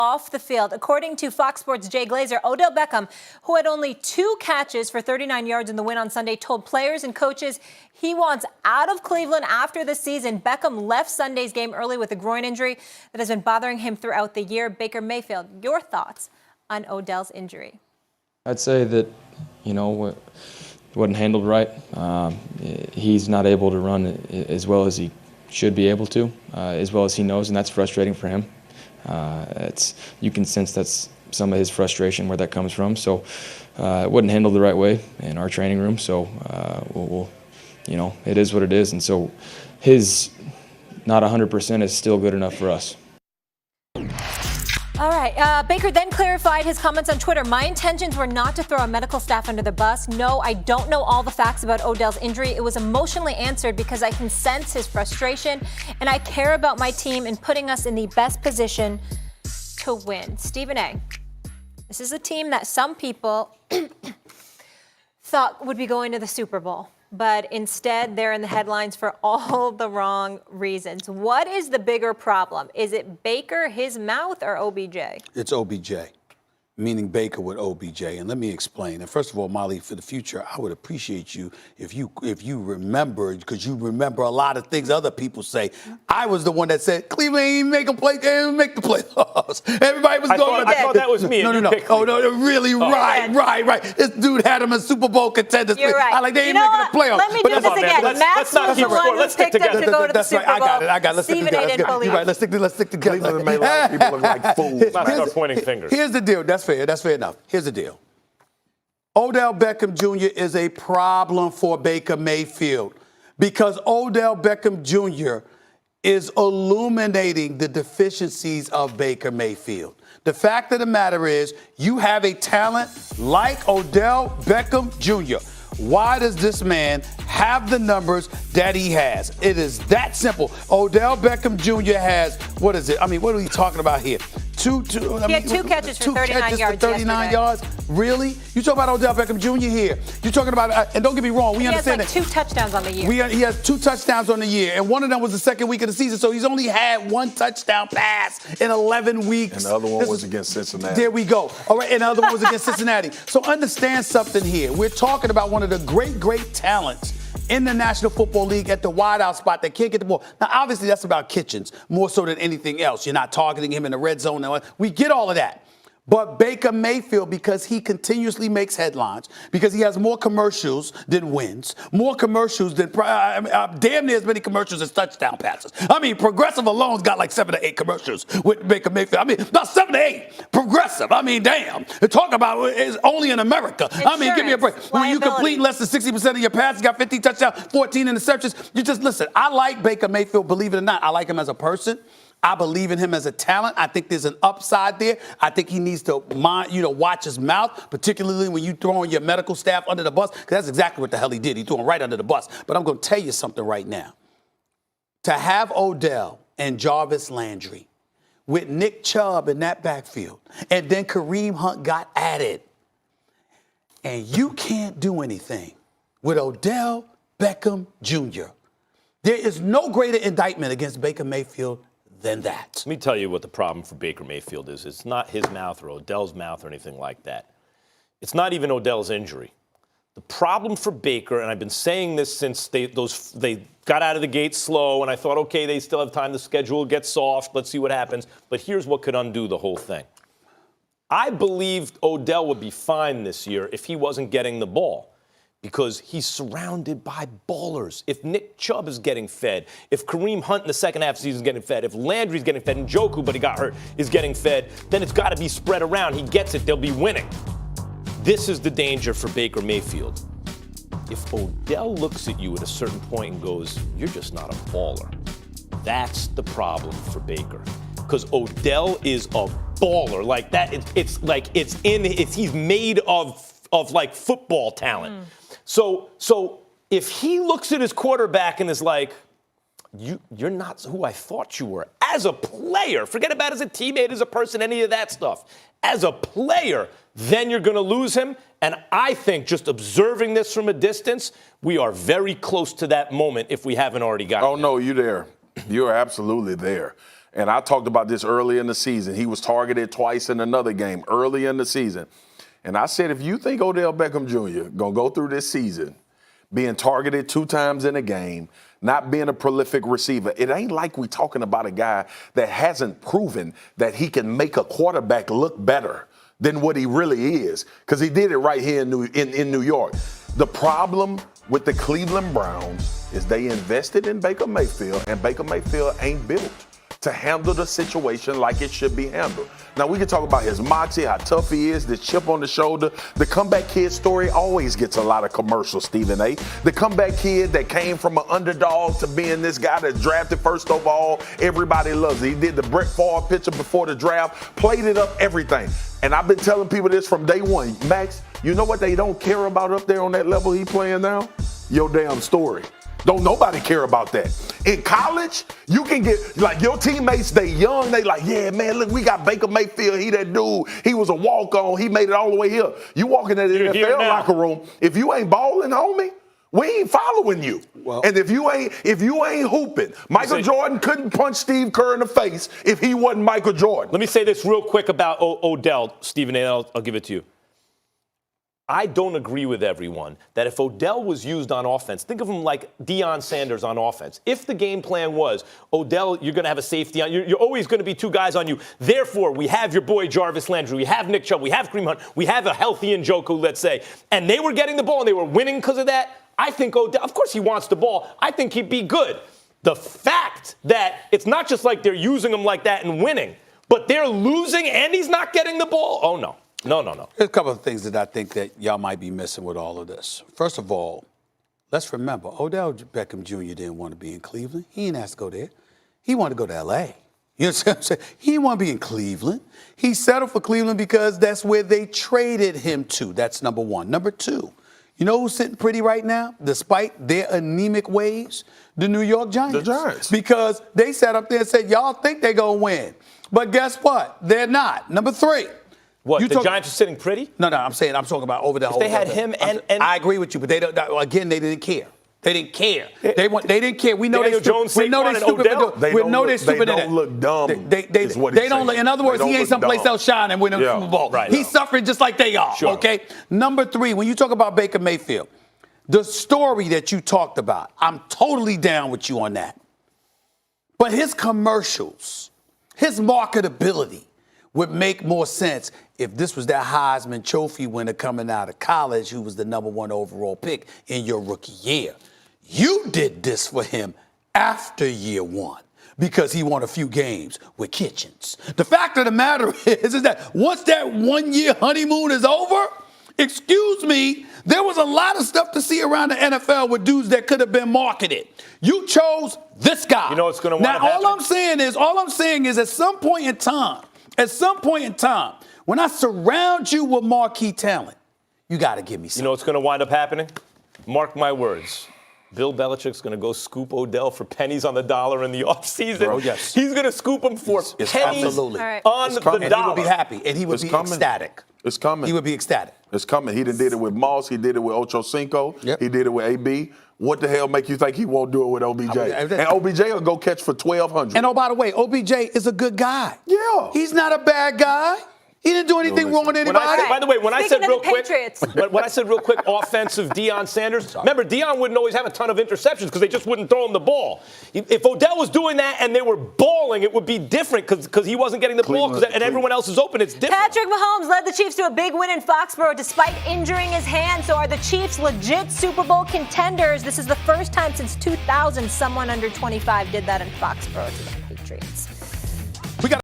off the field. According to Fox Sports' Jay Glazer, Odell Beckham, who had only 2 catches for 39 yards in the win on Sunday, told players and coaches he wants out of Cleveland after the season. Beckham left Sunday's game early with a groin injury that has been bothering him throughout the year. Baker Mayfield, your thoughts on Odell's injury? I'd say that, it wasn't handled right. He's not able to run as well as he should be able to, as well as he knows, and that's frustrating for him. You can sense that's some of his frustration where that comes from. So it wasn't handled the right way in our training room. So it is what it is. And so his not 100% is still good enough for us. All right. Baker then clarified his comments on Twitter. My intentions were not to throw our medical staff under the bus. No, I don't know all the facts about Odell's injury. It was emotionally answered because I can sense his frustration, and I care about my team and putting us in the best position to win. Stephen A., this is a team that some people thought would be going to the Super Bowl, but instead they're in the headlines for all the wrong reasons. What is the bigger problem? Is it Baker, his mouth, or OBJ? It's OBJ, meaning Baker with OBJ. And let me explain. And first of all, Molly, for the future, I would appreciate you if you remember, because you remember a lot of things other people say. I was the one that said Cleveland ain't make the playoffs. Everybody was going. I thought that was me. No. Oh no, really? Right. This dude had him in Super Bowl contenders. You're right. I like they ain't making the playoffs. Let me do this again. Max was the one who picked up to go to the Super Bowl. I got it. Let's stick together. You're right. Let's stick together. Cleveland made a lot of people look like fools. Let's not start pointing fingers. Here's the deal. That's fair. That's fair enough. Here's the deal. Odell Beckham Jr. is a problem for Baker Mayfield because Odell Beckham Jr. is illuminating the deficiencies of Baker Mayfield. The fact of the matter is you have a talent like Odell Beckham Jr. Why does this man have the numbers that he has? It is that simple. Odell Beckham Jr. has, what is it? I mean, what are we talking about here? He had 2 catches for 39 yards. 39 yards? Really? You talking about Odell Beckham Jr. here. You're talking about, and don't get me wrong, we understand that. He has 2 touchdowns on the year. He has 2 touchdowns on the year, and one of them was the second week of the season, so he's only had 1 touchdown pass in 11 weeks. And the other one was against Cincinnati. There we go. All right, and the other one was against Cincinnati. So understand something here. We're talking about one of the great talents in the National Football League at the wideout spot that can't get the ball. Now, obviously, that's about Kitchens more so than anything else. You're not targeting him in the red zone. We get all of that. But Baker Mayfield, because he continuously makes headlines, because he has more commercials than wins, more commercials than damn near as many commercials as touchdown passes. I mean, Progressive alone's got like 7 to 8 commercials with Baker Mayfield. I mean, not 7 to 8. Progressive. I mean, damn. Talk about it's only in America. I mean, give me a break. When you complete less than 60% of your passes, got 15 touchdowns, 14 interceptions, you just listen. I like Baker Mayfield, believe it or not. I like him as a person. I believe in him as a talent. I think there's an upside there. I think he needs to watch his mouth, particularly when you throwing your medical staff under the bus, because that's exactly what the hell he did. He threw him right under the bus. But I'm going to tell you something right now. To have Odell and Jarvis Landry with Nick Chubb in that backfield, and then Kareem Hunt got added, and you can't do anything with Odell Beckham Jr. There is no greater indictment against Baker Mayfield than that. Let me tell you what the problem for Baker Mayfield is. It's not his mouth or Odell's mouth or anything like that. It's not even Odell's injury. The problem for Baker, and I've been saying this since they got out of the gate slow, and I thought, okay, they still have time. The schedule gets soft. Let's see what happens. But here's what could undo the whole thing. I believed Odell would be fine this year if he wasn't getting the ball, because he's surrounded by ballers. If Nick Chubb is getting fed, if Kareem Hunt in the second half of the season is getting fed, if Landry's getting fed, and Njoku, but he got hurt, is getting fed, then it's got to be spread around. He gets it. They'll be winning. This is the danger for Baker Mayfield. If Odell looks at you at a certain point and goes, you're just not a baller, that's the problem for Baker. Because Odell is a baller. Like that, he's made of like football talent. So if he looks at his quarterback and is like, you're not who I thought you were as a player, forget about as a teammate, as a person, any of that stuff. As a player, then you're going to lose him. And I think just observing this from a distance, we are very close to that moment if we haven't already gotten it. Oh, no, you're there. You're absolutely there. And I talked about this early in the season. He was targeted twice in another game early in the season. And I said, if you think Odell Beckham Jr. going to go through this season being targeted 2 times in a game, not being a prolific receiver, it ain't like we talking about a guy that hasn't proven that he can make a quarterback look better than what he really is, because he did it right here in New York. The problem with the Cleveland Browns is they invested in Baker Mayfield, and Baker Mayfield ain't built to handle the situation like it should be handled. Now, we can talk about his moxie, how tough he is, the chip on the shoulder. The comeback kid story always gets a lot of commercials, Stephen A. The comeback kid that came from an underdog to being this guy that's drafted first overall, everybody loves it. He did the Brett Favre picture before the draft, played it up, everything. And I've been telling people this from day one. Max, you know what they don't care about up there on that level he playing now? Your damn story. Don't nobody care about that. In college, you can get, like, your teammates, they young, they like, yeah, man, look, we got Baker Mayfield, he that dude, he was a walk-on, he made it all the way here. You walk in that NFL locker room, if you ain't balling, homie, we ain't following you. Well, and if you ain't hooping, Michael Jordan couldn't punch Steve Kerr in the face if he wasn't Michael Jordan. Let me say this real quick about Odell, Stephen, and I'll give it to you. I don't agree with everyone that if Odell was used on offense, think of him like Deion Sanders on offense. If the game plan was, Odell, you're going to have a safety on, you're always going to be 2 guys on you. Therefore, we have your boy Jarvis Landry, we have Nick Chubb, we have Kareem Hunt, we have a healthy Njoku, let's say. And they were getting the ball and they were winning because of that. I think Odell, of course he wants the ball. I think he'd be good. The fact that it's not just like they're using him like that and winning, but they're losing and he's not getting the ball. Oh, no. No. There's a couple of things that I think that y'all might be missing with all of this. First of all, let's remember, Odell Beckham Jr. didn't want to be in Cleveland. He didn't ask to go there. He wanted to go to L.A. You know what I'm saying? He didn't want to be in Cleveland. He settled for Cleveland because that's where they traded him to. That's number one. Number two, you know who's sitting pretty right now, despite their anemic ways? The New York Giants. The Giants. Because they sat up there and said, y'all think they're going to win. But guess what? They're not. Number three. What, the Giants are sitting pretty? No, I'm talking about over the whole. They had him and I agree with you, but they don't. Again, they didn't care. They didn't care. They didn't care. We know Daniel Jones, we know they're stupid. We know they're stupid. They don't look dumb. They don't. In other words, he ain't someplace else shining winning the Super Bowl. Right. He's suffering just like they are. Sure. Okay. Number 3, when you talk about Baker Mayfield, the story that you talked about, I'm totally down with you on that. But his commercials, his marketability would make more sense if this was that Heisman Trophy winner coming out of college who was the number 1 overall pick in your rookie year. You did this for him after year 1 because he won a few games with Kitchens. The fact of the matter is that once that 1-year honeymoon is over, excuse me, there was a lot of stuff to see around the NFL with dudes that could have been marketed. You chose this guy. You know what's going to Now, all I'm saying is at some point in time, when I surround you with marquee talent, you got to give me something. You know what's going to wind up happening? Mark my words. Bill Belichick's going to go scoop Odell for pennies on the dollar in the offseason. Bro, yes. He's going to scoop him for pennies absolutely. on the dollar. And he would be happy, and he would be ecstatic. It's coming. He would be ecstatic. It's coming. He did it with Moss. He did it with Ocho Cinco. Yep. He did it with AB. What the hell make you think he won't do it with OBJ? And OBJ will go catch for 1,200. And oh, by the way, OBJ is a good guy. Yeah. He's not a bad guy. He didn't do anything wrong with anybody. By the way, when I said real quick, Patriots. offensive Deion Sanders, remember, Deion wouldn't always have a ton of interceptions because they just wouldn't throw him the ball. If Odell was doing that and they were balling, it would be different because he wasn't getting the ball and everyone else is open. It's different. Patrick Mahomes led the Chiefs to a big win in Foxborough despite injuring his hand. So are the Chiefs legit Super Bowl contenders? This is the first time since 2000 someone under 25 did that in Foxborough to the Patriots.